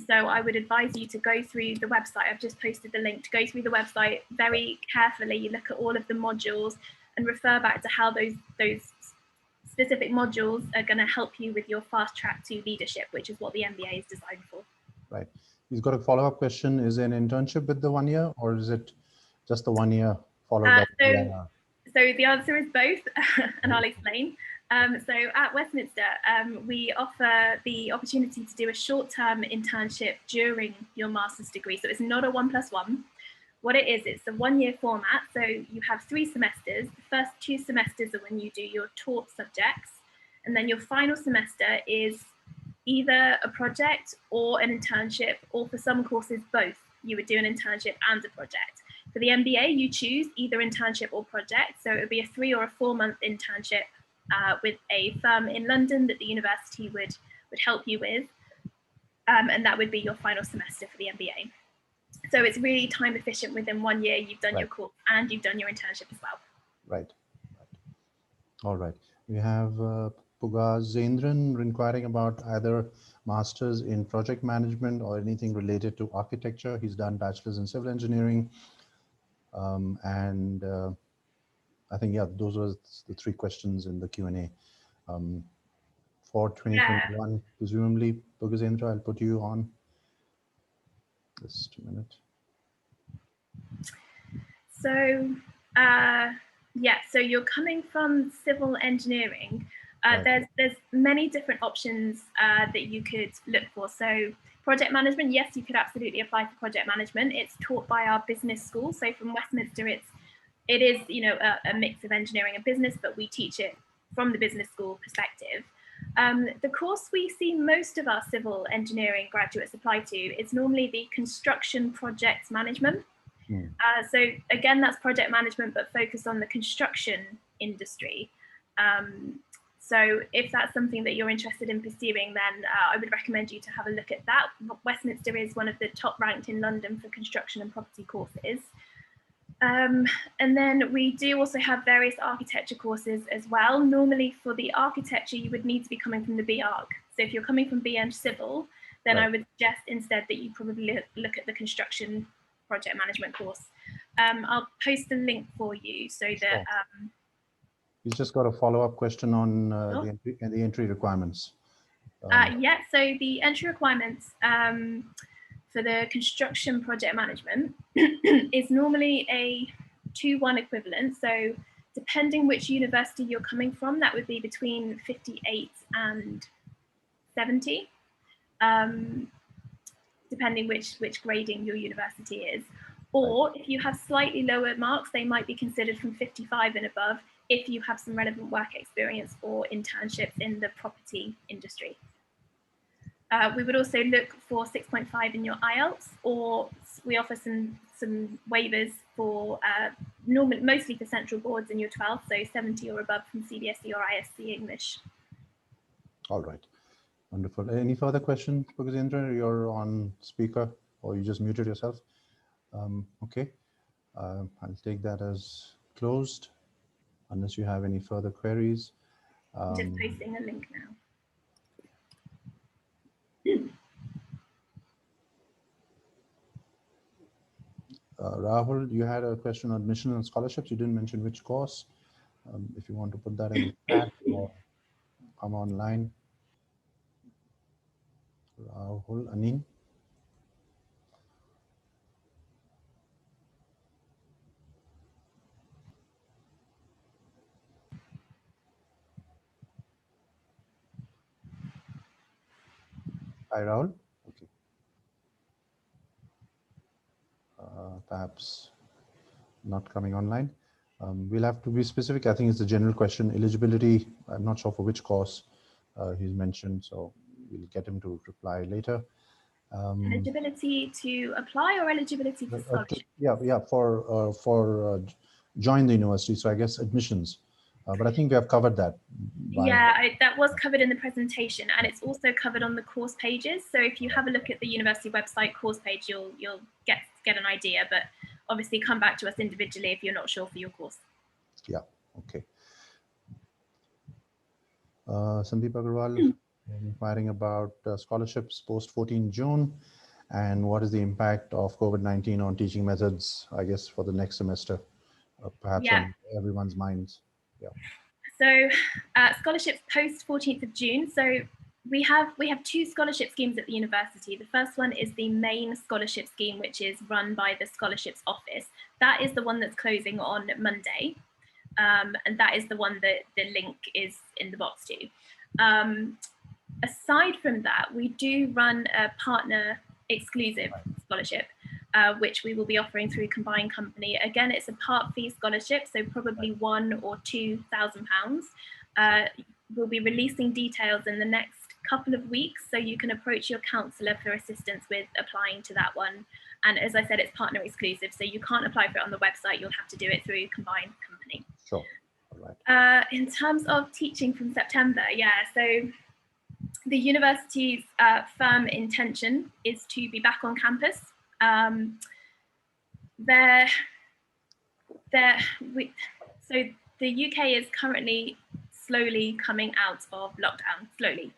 So I would advise you to go through the website. I've just posted the link to go through the website very carefully. You look at all of the modules and refer back to how those specific modules are going to help you with your fast track to leadership, which is what the MBA is designed for. Right. He's got a follow-up question. Is it an internship with the 1 year, or is it just the 1 year followed by So the answer is both, and I'll explain. So at Westminster, we offer the opportunity to do a short-term internship during your master's degree. So it's not a 1+1. What it is, it's a 1 year format. So you have 3 semesters. The first 2 semesters are when you do your taught subjects. And then your final semester is either a project or an internship, or for some courses, both. You would do an internship and a project. For the MBA, you choose either internship or project. So it would be a 3 or a 4 month internship with a firm in London that the university would help you with. And that would be your final semester for the MBA. So it's really time efficient. Within 1 year, you've done your course and you've done your internship as well. Right. All right. We have Pugazendran inquiring about either master's in project management or anything related to architecture. He's done bachelor's in civil engineering. I think, yeah, those were the 3 questions in the Q&A. For 2021, presumably, Pugazendra, I'll put you on. Just a minute. So, so you're coming from civil engineering. There's many different options that you could look for. So project management, yes, you could absolutely apply for project management. It's taught by our business school. So from Westminster, it is a mix of engineering and business, but we teach it from the business school perspective. The course we see most of our civil engineering graduates apply to is normally the construction project management. So again, that's project management, but focused on the construction industry. So if that's something that you're interested in pursuing, then I would recommend you to have a look at that. Westminster is one of the top ranked in London for construction and property courses. And then we do also have various architecture courses as well. Normally for the architecture, you would need to be coming from the BArch. So if you're coming from BM Civil, then I would suggest instead that you probably look at the construction project management course. I'll post a link for you so that... He's just got a follow-up question on the entry requirements. Yeah, so the entry requirements for the construction project management is normally a 2:1 equivalent. So depending which university you're coming from, that would be between 58 and 70, depending which grading your university is. Or if you have slightly lower marks, they might be considered from 55 and above if you have some relevant work experience or internships in the property industry. We would also look for 6.5 in your IELTS, or we offer some waivers for mostly for central boards in your 12th, so 70 or above from CBSE or ISC English. All right, wonderful. Any further questions, Pugazendra? You're on speaker. or you just muted yourself? Okay, I'll take that as closed unless you have any further queries. Just posting a link now. Rahul, you had a question on admission and scholarships. You didn't mention which course. If you want to put that in the chat or come online. Rahul, Aneen. Hi, Rahul. Okay. Perhaps not coming online. We'll have to be specific. I think it's a general question. Eligibility, I'm not sure for which course he's mentioned, so we'll get him to reply later. Eligibility to apply or eligibility for scholarship? Yeah, for join the university. So I guess admissions. But I think we have covered that. That was covered in the presentation, and it's also covered on the course pages. So if you have a look at the university website course page, you'll get an idea. But obviously, come back to us individually if you're not sure for your course. Yeah. Okay. Sandeep Agarwal inquiring about scholarships post 14 June, and what is the impact of COVID-19 on teaching methods? I guess for the next semester, perhaps on everyone's minds. Yeah. So scholarships post 14th of June. So we have two scholarship schemes at the university. The first one is the main scholarship scheme, which is run by the scholarships office. That is the one that's closing on Monday. And that is the one that the link is in the box to. Aside from that, we do run a partner exclusive scholarship, which we will be offering through Combined Company. Again, it's a part fee scholarship, so probably £1,000 or £2,000. We'll be releasing details in the next couple of weeks, so you can approach your counsellor for assistance with applying to that one. And as I said, it's partner exclusive, so you can't apply for it on the website. You'll have to do it through Combined Company. Sure. All right. In terms of teaching from September, so the university's firm intention is to be back on campus. So the UK is currently slowly coming out of lockdown, slowly.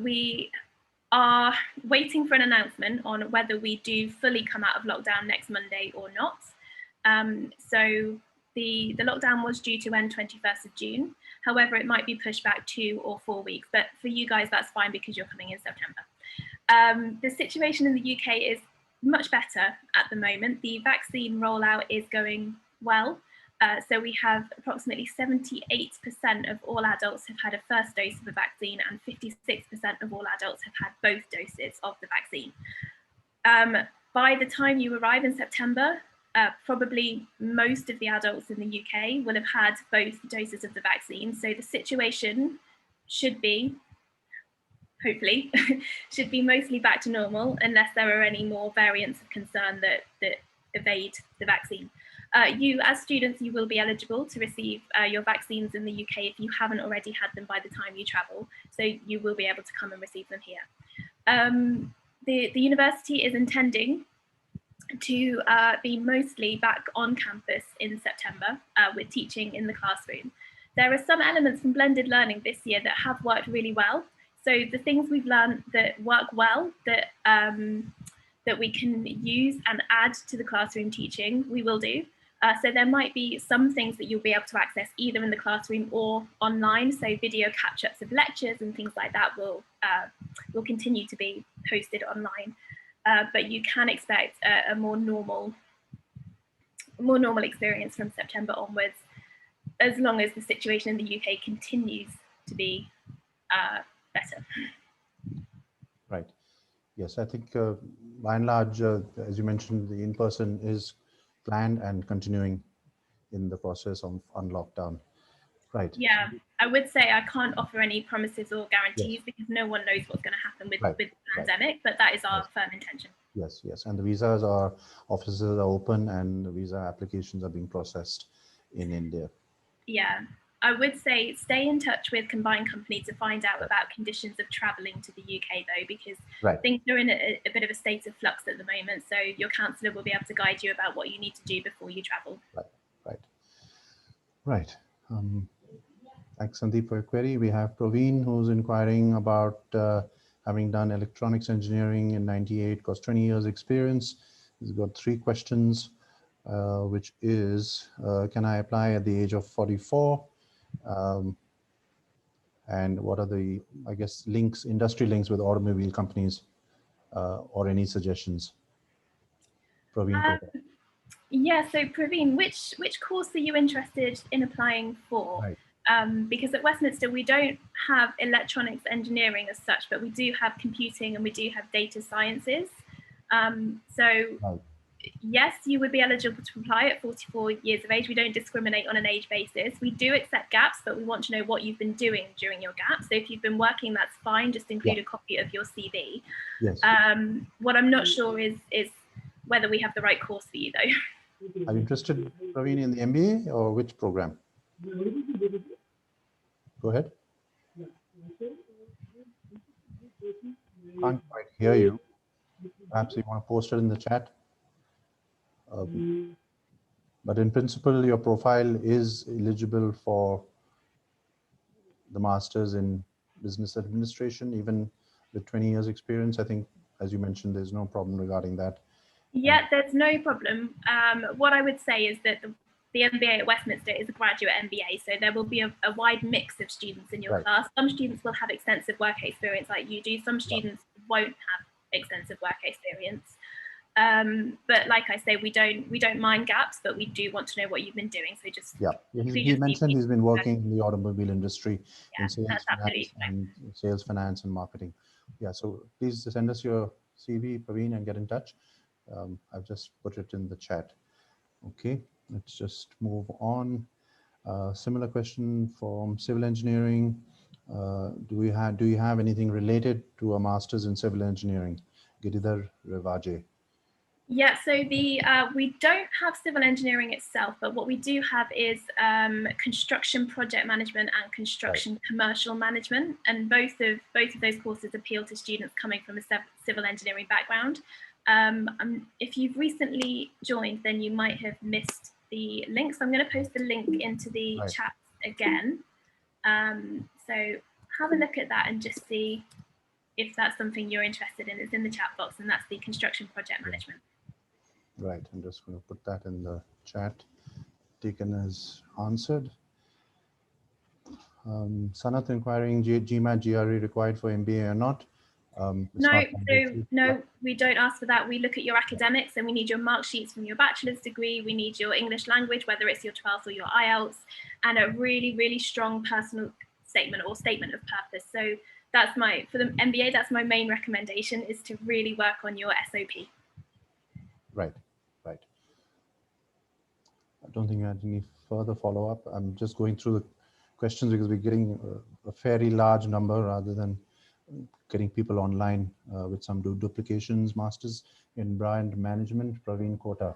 We are waiting for an announcement on whether we do fully come out of lockdown next Monday or not. So the lockdown was due to end 21st of June. However, it might be pushed back 2 or 4 weeks, but for you guys, that's fine because you're coming in September. The situation in the UK is much better at the moment. The vaccine rollout is going well. So we have approximately 78% of all adults have had a first dose of the vaccine, and 56% of all adults have had both doses of the vaccine. By the time you arrive in September, probably most of the adults in the UK will have had both doses of the vaccine. So the situation should be, hopefully, should be mostly back to normal, unless there are any more variants of concern that evade the vaccine. You, as students, you will be eligible to receive your vaccines in the UK if you haven't already had them by the time you travel. So you will be able to come and receive them here. The university is intending to be mostly back on campus in September with teaching in the classroom. There are some elements from blended learning this year that have worked really well. So the things we've learned that work well, that we can use and add to the classroom teaching, we will do. So there might be some things that you'll be able to access either in the classroom or online. So video catch-ups of lectures and things like that will continue to be posted online. But you can expect a more normal experience from September onwards, as long as the situation in the UK continues to be better. Right. Yes, I think by and large, as you mentioned, the in-person is planned and continuing in the process on lockdown. Right. Yeah, I would say I can't offer any promises or guarantees because no one knows what's going to happen with the pandemic, but that is our firm intention. Yes, yes. And the visas offices are open and the visa applications are being processed in India. Yeah. I would say stay in touch with Combined Company to find out about conditions of travelling to the UK, though, because things are in a bit of a state of flux at the moment. So your counsellor will be able to guide you about what you need to do before you travel. Right. Thanks, Sandeep, for your query. We have Praveen, who's inquiring about having done electronics engineering in '98, got 20 years experience. He's got 3 questions, which is, can I apply at the age of 44? And what are the, I guess, links, industry links with automobile companies, or any suggestions? Praveen. Yeah, so Praveen, which course are you interested in applying for? Right. Because at Westminster, we don't have electronics engineering as such, but we do have computing and we do have data sciences. Yes, you would be eligible to apply at 44 years of age. We don't discriminate on an age basis. We do accept gaps, but we want to know what you've been doing during your gaps. So if you've been working, that's fine. Just include a copy of your CV. Yes. What I'm not sure is whether we have the right course for you, though. Are you interested, Praveen, in the MBA or which program? Go ahead. Can't quite hear you. Perhaps you want to post it in the chat. But in principle, your profile is eligible for the master's in business administration, even with 20 years experience. I think, as you mentioned, there's no problem regarding that. Yeah, there's no problem. What I would say is that the MBA at Westminster is a graduate MBA, so there will be a wide mix of students in your class. Some students will have extensive work experience like you do. Some students won't have extensive work experience. But like I say, we don't mind gaps, but we do want to know what you've been doing. So just he mentioned he's been working in the automobile industry in sales finance and marketing. Yeah, so please send us your CV, Praveen, and get in touch. I've just put it in the chat. Okay, let's just move on. Similar question from civil engineering. Do you have anything related to a master's in civil engineering? Giridhar Revaje. Yeah, so we don't have civil engineering itself, but what we do have is construction project management and construction commercial management, and both of those courses appeal to students coming from a civil engineering background. If you've recently joined, then you might have missed the link. So I'm going to post the link into the chat again. So have a look at that and just see if that's something you're interested in. It's in the chat box, and that's the construction project management. Right, I'm just going to put that in the chat. Taken as answered. Sanath inquiring, GMAT, GRE required for MBA or not? No, we don't ask for that. We look at your academics, and we need your mark sheets from your bachelor's degree. We need your English language, whether it's your 12th or your IELTS, and a really, really strong personal statement or statement of purpose. So that's for the MBA, that's my main recommendation, is to really work on your SOP. Right. I don't think I had any further follow-up. I'm just going through the questions because we're getting a fairly large number rather than getting people online with some duplications. Masters in brand management, Praveen Kota.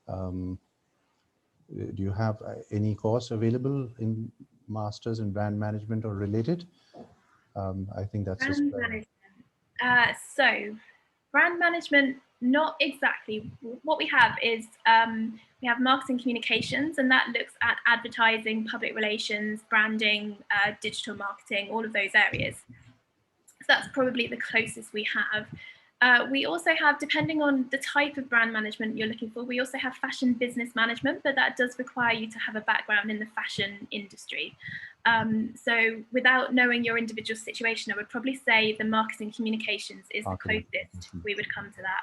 Do you have any course available in masters in brand management or related? I think that's brand management. So brand management, not exactly. What we have is we have marketing communications, and that looks at advertising, public relations, branding, digital marketing, all of those areas. So that's probably the closest we have. We also have, depending on the type of brand management you're looking for, we also have fashion business management, but that does require you to have a background in the fashion industry. So without knowing your individual situation, I would probably say the marketing communications is the closest we would come to that.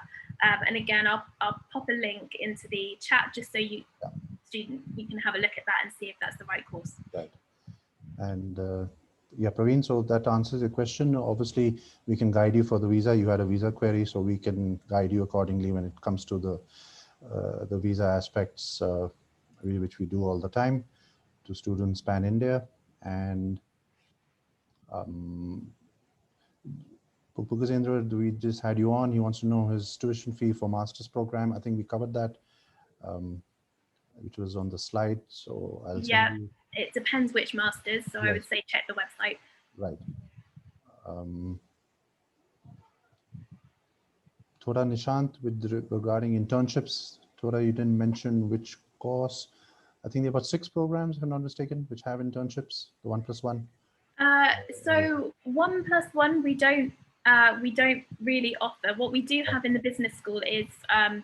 And again, I'll pop a link into the chat just so you can have a look at that and see if that's the right course. Right. And yeah, Praveen, so that answers your question. Obviously, we can guide you for the visa. You had a visa query, so we can guide you accordingly when it comes to the visa aspects, which we do all the time to students pan India. And Pugazendra, we just had you on. He wants to know his tuition fee for master's program. I think we covered that. which was on the slide. So I'll Yeah, send you. it depends which masters. So I Yes. would say check the website. Right. Thoda Nishant, regarding internships, Thoda, you didn't mention which course. I think there are about 6 programs, if I'm not mistaken, which have internships, the 1+1. So 1+1, we don't really offer. What we do have in the business school is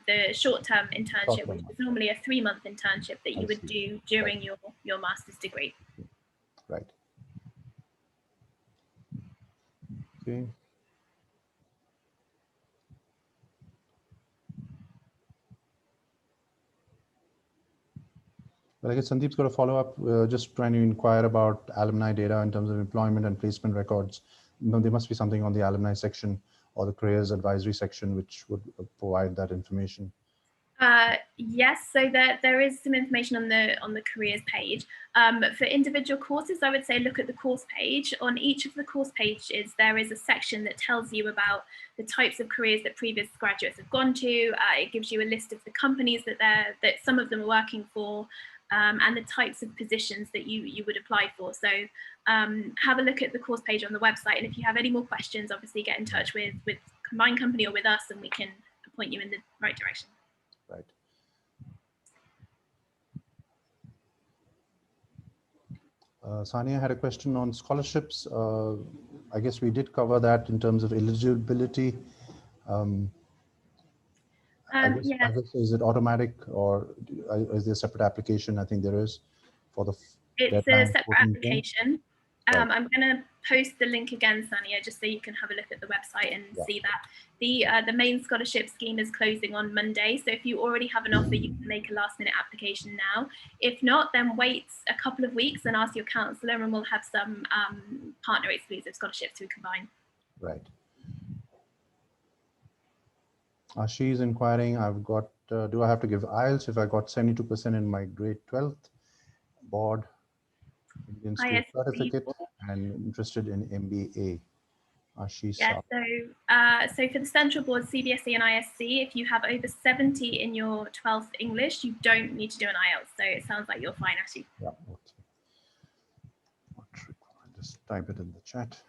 the short-term internship, which is normally a 3-month internship that you would do during your master's degree. Right. Okay. But I guess Sandeep's got a follow up, just trying to inquire about alumni data in terms of employment and placement records. You know, there must be something on the alumni section or the careers advisory section which would provide that information. Yes, so there is some information on the careers page. For individual courses, I would say look at the course page. On each of the course pages, there is a section that tells you about the types of careers that previous graduates have gone to. It gives you a list of the companies that some of them are working for, and the types of positions that you would apply for. So have a look at the course page on the website, and if you have any more questions, obviously get in touch with Combined Company or with us, and we can point you in the right direction. Right. Sania had a question on scholarships. I guess we did cover that in terms of eligibility. I guess, is it automatic or is there a separate application? I think there is for the It's deadline, a separate application. I'm going to post the link again, Sania, just so you can have a look at the website and see that. The main scholarship scheme is closing on Monday. So if you already have an offer, you can make a last minute application now. If not, then wait a couple of weeks and ask your counsellor, and we'll have some partner exclusive scholarships to combine. Right. She's inquiring, I've got, do I have to give IELTS if I got 72% in my grade 12th board Indian school certificate and interested in MBA? Yeah, so for the central board, CBSE and ISC, if you have over 70 in your 12th English, you don't need to do an IELTS. So it sounds like you're fine, actually. Yeah, okay. I'll just type it in the chat.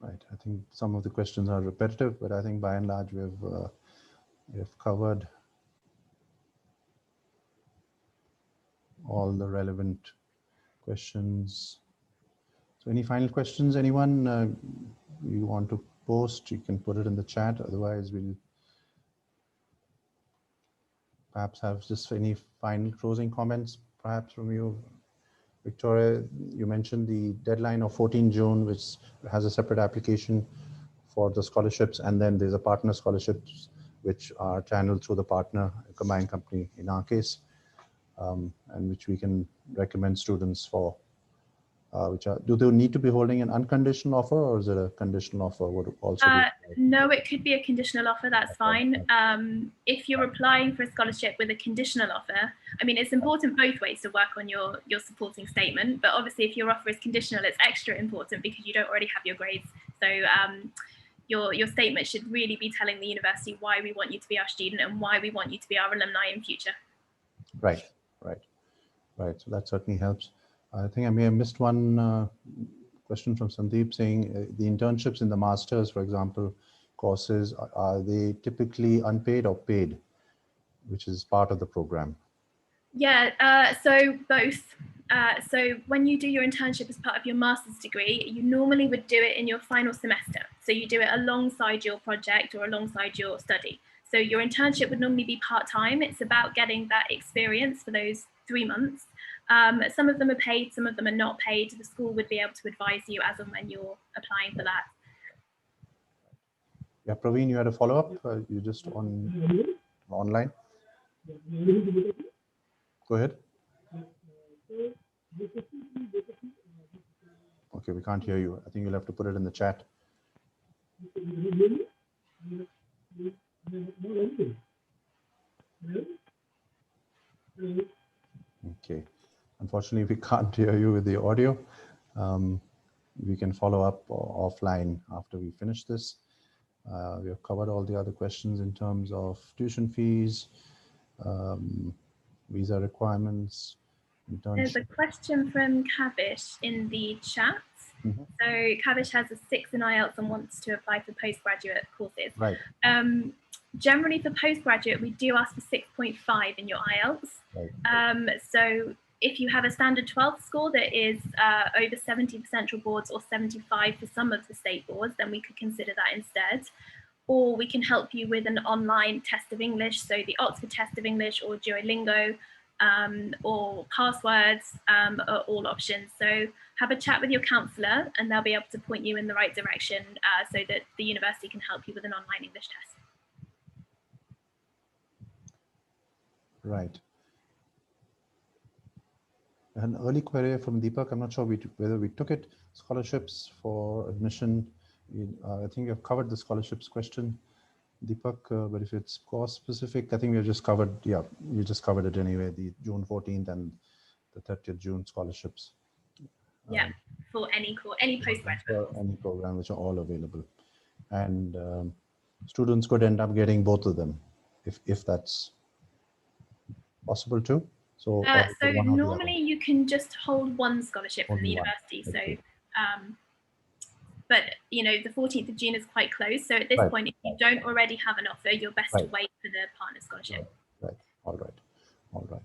Right, I think some of the questions are repetitive, but I think by and large we've covered all the relevant questions. So any final questions, anyone you want to post, you can put it in the chat. Otherwise, we'll perhaps have just any final closing comments, perhaps from you. Victoria, you mentioned the deadline of 14 June, which has a separate application for the scholarships. And then there's a partner scholarships, which are channeled through the partner Combined Company in our case, and which we can recommend students for. Do they need to be holding an unconditional offer, or is it a conditional offer? Would also no, it could be a conditional offer. That's fine. If you're applying for a scholarship with a conditional offer, I mean, it's important both ways to work on your supporting statement. But obviously, if your offer is conditional, it's extra important because you don't already have your grades. So your statement should really be telling the university why we want you to be our student and why we want you to be our alumni in future. Right. So that certainly helps. I think I may have missed one question from Sandeep saying the internships in the masters, for example, courses, are they typically unpaid or paid, which is part of the program? Yeah, so both. So when you do your internship as part of your master's degree, you normally would do it in your final semester. So you do it alongside your project or alongside your study. So your internship would normally be part-time. It's about getting that experience for those 3 months. Some of them are paid, some of them are not paid. The school would be able to advise you as and when you're applying for that. Yeah, Praveen, you had a follow-up? You just online? Go ahead. Okay, we can't hear you. I think you'll have to put it in the chat. Okay. unfortunately, we can't hear you with the audio. We can follow up offline after we finish this. We have covered all the other questions in terms of tuition fees, visa requirements, There's a internship. question from Kavish in the chat. Mhm. So Kavish has a 6 in IELTS and wants to apply for postgraduate courses. Right. Generally for postgraduate, we do ask for 6.5 in your IELTS. Right. So if you have a standard 12th score that is over 70 for central boards or 75 for some of the state boards, then we could consider that instead. Or we can help you with an online test of English, so the Oxford Test of English or Duolingo, or passwords are all options. So have a chat with your counsellor and they'll be able to point you in the right direction so that the university can help you with an online English test. Right. An early query from Deepak. I'm not sure whether we took it. Scholarships for admission. I think you've covered the scholarships question, Deepak, but if it's course specific, I think we've just covered, yeah, you just covered it anyway, the June 14th and the 30th June scholarships. Yeah, for any postgraduate. For any program, which are all available. And students could end up getting both of them if that's possible too. So, so normally you can just hold one scholarship from the university. Okay. So, but you know, the 14th of June is quite close. So at this point, if you don't already have an offer, you're best to wait for the partner scholarship. Right. All right. All right.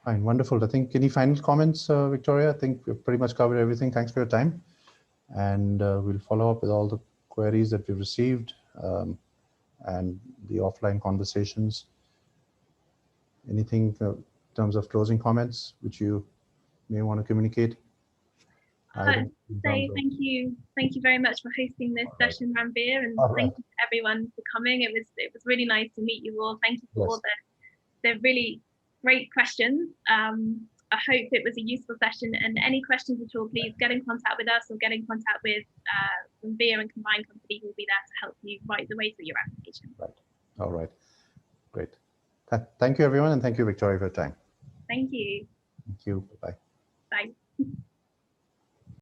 Fine. Wonderful. I think any final comments, Victoria? I think we've pretty much covered everything. Thanks for your time. And we'll follow up with all the queries that we've received and the offline conversations. Anything in terms of closing comments, which you may want to communicate? I'd say thank you very much for hosting this session, Ranveer, and thank you to everyone for coming. It was really nice to meet you all. Thank you for all the really great questions. I hope it was a useful session, and any questions at all, please get in contact with us or get in contact with Ranveer and Combined Company, who will be there to help you right the way through your application. Right. All right. Great. Thank you, everyone, and thank you, Victoria, for your time. Thank you. Thank you. Bye. Bye.